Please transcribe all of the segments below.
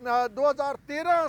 2013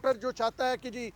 voter جو چاہتا ہے کہ جی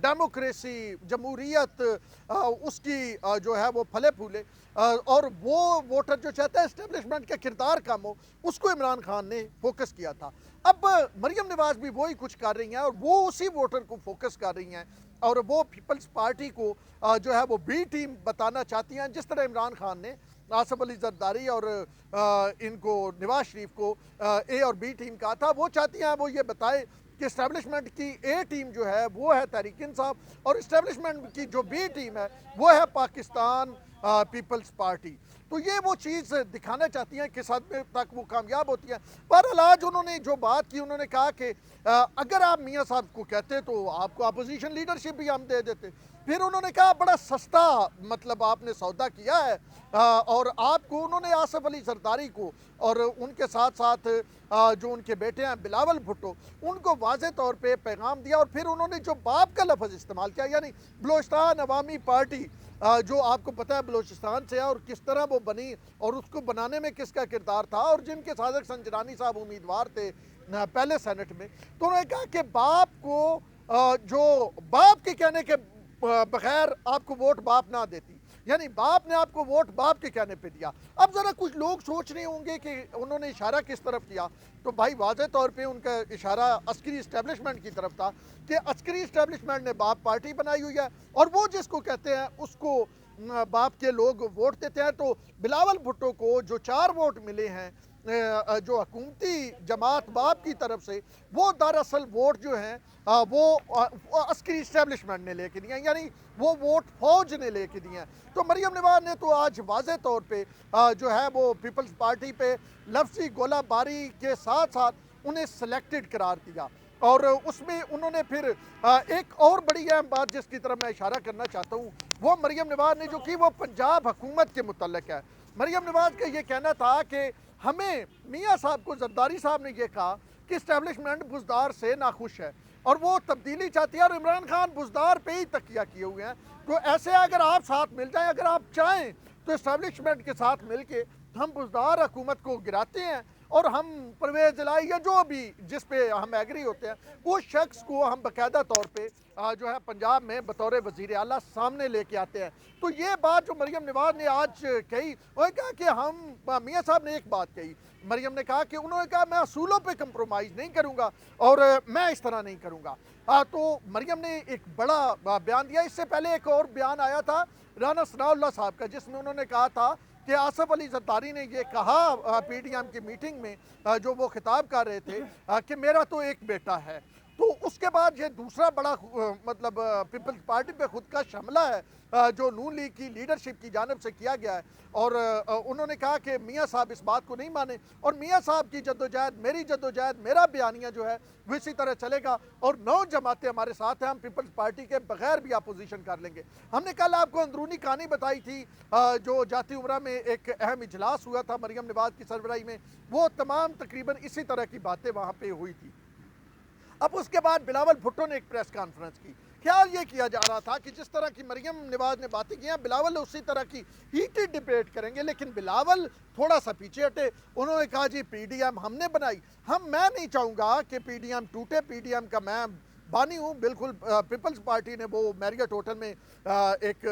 ڈیموکریسی جمہوریت اس کی جو ہے وہ پھلے پھولے، اور وہ ووٹر جو چاہتا ہے اسٹیبلشمنٹ کا کردار کم ہو، اس کو عمران خان نے فوکس کیا تھا۔ اب مریم نواز بھی وہی کچھ کر رہی ہیں اور وہ اسی ووٹر کو فوکس کر رہی ہیں، اور وہ پیپلز پارٹی کو جو ہے وہ بی ٹیم بتانا چاہتی ہیں، جس طرح عمران خان نے آصف علی زرداری اور ان کو نواز شریف کو اے اور بی ٹیم کہا تھا۔ وہ چاہتی ہیں وہ یہ بتائے کہ اسٹیبلشمنٹ کی اے ٹیم جو ہے وہ ہے تحریک انصاف، اور اسٹیبلشمنٹ کی جو بی ٹیم ہے وہ ہے پاکستان پیپلز پارٹی۔ تو یہ وہ چیز دکھانا چاہتی ہیں، کس حد تک وہ کامیاب ہوتی ہیں۔ بہرحال آج انہوں نے جو بات کی، انہوں نے کہا کہ اگر آپ میاں صاحب کو کہتے تو آپ کو اپوزیشن لیڈرشپ بھی ہم دے دیتے۔ پھر انہوں نے کہا بڑا سستا مطلب آپ نے سودا کیا ہے، اور آپ کو انہوں نے آصف علی زرداری کو اور ان کے ساتھ ساتھ جو ان کے بیٹے ہیں بلاول بھٹو، ان کو واضح طور پہ پیغام دیا، اور پھر انہوں نے جو باپ کا لفظ استعمال کیا، یعنی بلوچستان عوامی پارٹی جو آپ کو پتہ ہے بلوچستان سے ہے اور کس طرح وہ بنی اور اس کو بنانے میں کس کا کردار تھا، اور جن کے صادق سنجرانی صاحب امیدوار تھے پہلے سینٹ میں، تو انہوں نے کہا کہ باپ کو جو باپ کے کہنے کے بغیر آپ کو ووٹ باپ نہ دیتی، یعنی باپ نے آپ کو ووٹ باپ کے کہنے پہ دیا۔ اب ذرا کچھ لوگ سوچ رہے ہوں گے کہ انہوں نے اشارہ کس طرف کیا، تو بھائی واضح طور پہ ان کا اشارہ عسکری اسٹیبلشمنٹ کی طرف تھا کہ عسکری اسٹیبلشمنٹ نے باپ پارٹی بنائی ہوئی ہے، اور وہ جس کو کہتے ہیں اس کو باپ کے لوگ ووٹ دیتے ہیں۔ تو بلاول بھٹو کو جو 4 ووٹ ملے ہیں جو حکومتی جماعت باپ کی طرف سے، وہ دراصل ووٹ جو ہیں وہ عسکری اسٹیبلشمنٹ نے لے کے دیے ہیں، یعنی وہ ووٹ فوج نے لے کے دیے ہیں۔ تو مریم نواز نے تو آج واضح طور پہ جو ہے وہ پیپلز پارٹی پہ لفظی گولہ باری کے ساتھ ساتھ انہیں سلیکٹڈ قرار دیا، اور اس میں انہوں نے پھر ایک اور بڑی اہم بات جس کی طرف میں اشارہ کرنا چاہتا ہوں، وہ مریم نواز نے جو کی وہ پنجاب حکومت کے متعلق ہے۔ مریم نواز کا یہ کہنا تھا کہ ہمیں میاں صاحب کو زرداری صاحب نے یہ کہا کہ اسٹیبلشمنٹ بزدار سے ناخوش ہے اور وہ تبدیلی چاہتی ہے، اور عمران خان بزدار پہ ہی تکیہ کیے ہوئے ہیں۔ تو ایسے اگر آپ ساتھ مل جائیں، اگر آپ چاہیں تو اسٹیبلشمنٹ کے ساتھ مل کے ہم بزدار حکومت کو گراتے ہیں، اور ہم پرویز الہی یا جو بھی جس پہ ہم ایگری ہوتے ہیں اس شخص کو ہم باقاعدہ طور پہ جو ہے پنجاب میں بطور وزیر اعلیٰ سامنے لے کے آتے ہیں۔ تو یہ بات جو مریم نواز نے آج کہی، وہ کہا کہ ہم میاں صاحب نے ایک بات کہی، مریم نے کہا کہ انہوں نے کہا میں اصولوں پہ کمپرومائز نہیں کروں گا اور میں اس طرح نہیں کروں گا۔ تو مریم نے ایک بڑا بیان دیا۔ اس سے پہلے ایک اور بیان آیا تھا رانا ثناء اللہ صاحب کا، جس میں انہوں نے کہا تھا کہ آصف علی زرداری نے یہ کہا پی ڈی ایم کی میٹنگ میں جو وہ خطاب کر رہے تھے کہ میرا تو ایک بیٹا ہے۔ تو اس کے بعد یہ دوسرا بڑا مطلب پیپلز پارٹی پہ خود کا حملہ ہے جو نون لیگ کی لیڈرشپ کی جانب سے کیا گیا ہے، اور انہوں نے کہا کہ میاں صاحب اس بات کو نہیں مانے، اور میاں صاحب کی جدوجہد، میری جدوجہد، میرا بیانیہ جو ہے وہ اسی طرح چلے گا، اور 9 جماعتیں ہمارے ساتھ ہیں، ہم پیپلز پارٹی کے بغیر بھی اپوزیشن کر لیں گے۔ ہم نے کل آپ کو اندرونی کہانی بتائی تھی جو جاتی عمرہ میں ایک اہم اجلاس ہوا تھا مریم نواز کی سربراہی میں، وہ تمام تقریباً اسی طرح کی باتیں وہاں پہ ہوئی تھی۔ اب اس کے بعد بلاول بھٹو نے ایک پریس کانفرنس کی۔ خیال یہ کیا جا رہا تھا کہ جس طرح کی مریم نواز نے باتیں کی ہیں، بلاول اسی طرح کی ہیٹڈ ڈیبیٹ کریں گے، لیکن بلاول تھوڑا سا پیچھے ہٹے۔ انہوں نے کہا جی پی ڈی ایم ہم نے بنائی، میں نہیں چاہوں گا کہ پی ڈی ایم ٹوٹے، پی ڈی ایم کا میں بانی ہوں بالکل۔ پیپلز پارٹی نے وہ میریٹ ہوٹل میں ایک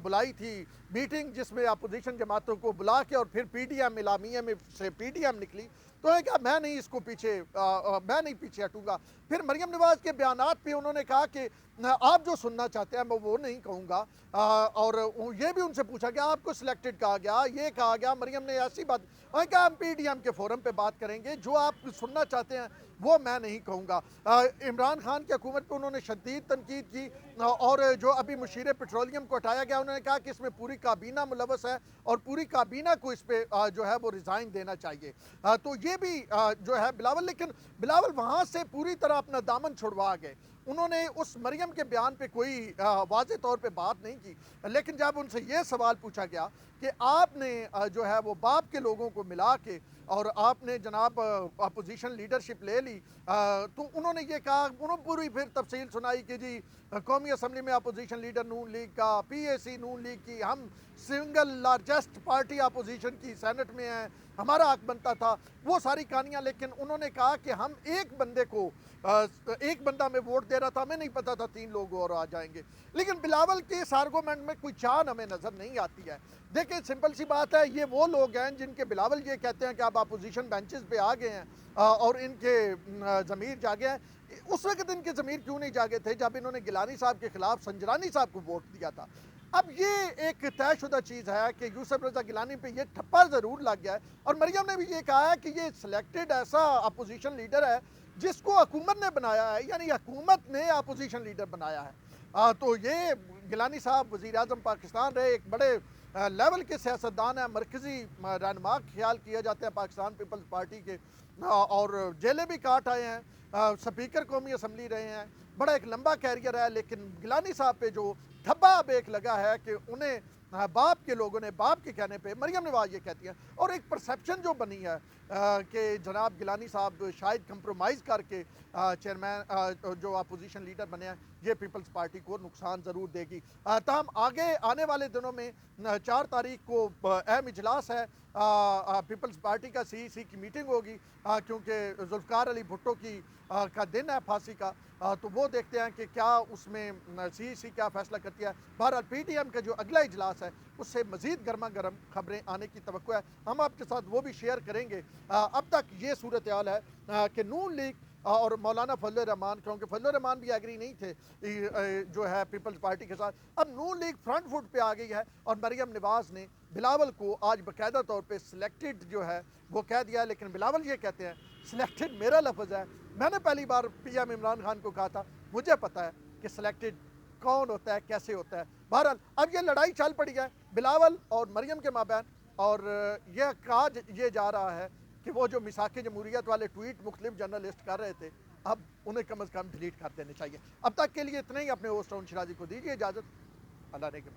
بلائی تھی میٹنگ، جس میں اپوزیشن جماعتوں کو بلا کے اور پھر پی ڈی ایم اعلامیہ میں سے پی ڈی ایم نکلی، تو انہوں نے کہا میں نہیں اس کو میں نہیں پیچھے ہٹوں گا۔ پھر مریم نواز کے بیانات پہ انہوں نے کہا کہ آپ جو سننا چاہتے ہیں میں وہ نہیں کہوں گا، اور یہ بھی ان سے پوچھا گیا آپ کو سلیکٹڈ کہا گیا، یہ کہا گیا، مریم نے ایسی بات، انہوں نے کہا ہم پی ڈی ایم کے فورم پہ بات کریں گے، جو آپ سننا چاہتے ہیں وہ میں نہیں کہوں گا۔ عمران خان کی حکومت پہ انہوں نے شدید تنقید کی، اور جو ابھی مشیر پیٹرولیم کو ہٹایا گیا، انہوں نے کہا کہ اس میں پوری کابینہ ملوث ہے اور پوری کابینہ کو اس پہ جو ہے وہ ریزائن دینا چاہیے۔ تو یہ بھی جو ہے بلاول، لیکن بلاول وہاں سے پوری طرح اپنا دامن چھڑوا گئے۔ انہوں نے اس مریم کے بیان پہ کوئی واضح طور پہ بات نہیں کی، لیکن جب ان سے یہ سوال پوچھا گیا کہ آپ نے جو ہے وہ باپ کے لوگوں کو ملا کے اور آپ نے جناب اپوزیشن لیڈرشپ لے لی تو انہوں نے یہ کہا، انہوں نے پوری پھر تفصیل سنائی کہ جی قومی اسمبلی میں اپوزیشن لیڈر نون لیگ کا، پی اے سی نون لیگ کی، ہم سنگل لارجسٹ پارٹی اپوزیشن کی، سینٹ میں ہیں، ہمارا حق بنتا تھا، وہ ساری کہانیاں. لیکن انہوں نے کہا کہ ہم ایک بندے کو ایک بندہ میں ووٹ دے رہا تھا، ہمیں نہیں پتا تھا 3 لوگ اور آ جائیں گے. لیکن بلاول کے اس آرگومنٹ میں کوئی چان ہمیں نظر نہیں آتی ہے. دیکھیں سمپل سی بات ہے، یہ وہ لوگ ہیں جن کے بلاول یہ کہتے ہیں کہ آپ اپوزیشن بینچز پہ آ گئے ہیں اور ان کے ضمیر جاگے ہیں. اس وقت ان کے ضمیر کیوں نہیں جاگے تھے جب انہوں نے گیلانی صاحب کے خلاف سنجرانی صاحب کو ووٹ دیا تھا؟ اب یہ ایک طے شدہ چیز ہے کہ یوسف رضا گیلانی پہ یہ ٹھپا ضرور لگ گیا ہے، اور مریم نے بھی یہ کہا ہے کہ یہ سلیکٹڈ ایسا اپوزیشن لیڈر ہے جس کو حکومت نے بنایا ہے، یعنی حکومت نے اپوزیشن لیڈر بنایا ہے. تو یہ گیلانی صاحب وزیر اعظم پاکستان رہے، ایک بڑے لیول کے سیاستدان ہیں، مرکزی رہنما خیال کیا جاتے ہیں پاکستان پیپلز پارٹی کے، اور جیلیں بھی کاٹ آئے ہیں، سپیکر قومی اسمبلی رہے ہیں، بڑا ایک لمبا کیریئر ہے. لیکن گیلانی صاحب پہ جو دھبا اب ایک لگا ہے کہ انہیں باپ کے لوگوں نے، باپ کے کہنے پہ مریم نواز یہ کہتی ہیں، اور ایک پرسیپشن جو بنی ہے کہ جناب گیلانی صاحب شاید کمپرومائز کر کے چیئرمین جو اپوزیشن لیڈر بنے ہیں، یہ پیپلز پارٹی کو نقصان ضرور دے گی. تاہم آگے آنے والے دنوں میں 4 تاریخ کو اہم اجلاس ہے، پیپلز پارٹی کا سی کی میٹنگ ہوگی، کیونکہ ذوالفقار علی بھٹو کی کا دن ہے پھانسی کا. تو وہ دیکھتے ہیں کہ کیا اس میں سی کیا فیصلہ کرتی ہے. بہرحال پی ٹی ایم کا جو اگلا اجلاس ہے اس سے مزید گرما گرم خبریں آنے کی توقع ہے، ہم آپ کے ساتھ وہ بھی شیئر کریں گے. اب تک یہ صورتحال ہے کہ نون لیگ اور مولانا فضل الرحمان، کیونکہ فضل الرحمان بھی ایگری نہیں تھے جو ہے پیپلز پارٹی کے ساتھ، اب نون لیگ فرنٹ فٹ پہ آ گئی ہے، اور مریم نواز نے بلاول کو آج باقاعدہ طور پہ سلیکٹڈ جو ہے وہ کہہ دیا ہے. لیکن بلاول یہ کہتے ہیں سلیکٹڈ میرا لفظ ہے، میں نے پہلی بار پی ایم عمران خان کو کہا تھا مجھے پتا ہے کہ سلیکٹڈ کون ہوتا ہے، کیسے ہوتا ہے. بہرحال اب یہ لڑائی چل پڑی ہے بلاول اور مریم کے مابین، اور یہ کہا یہ جا رہا ہے کہ وہ جو میثاق جمہوریت والے ٹویٹ مختلف جرنلسٹ کر رہے تھے اب انہیں کم از کم ڈیلیٹ کر دینے چاہیے. اب تک کے لیے اتنا ہی. اپنے ہوسٹ ارون شیرازی کو دیجیے اجازت. اللہ نے کے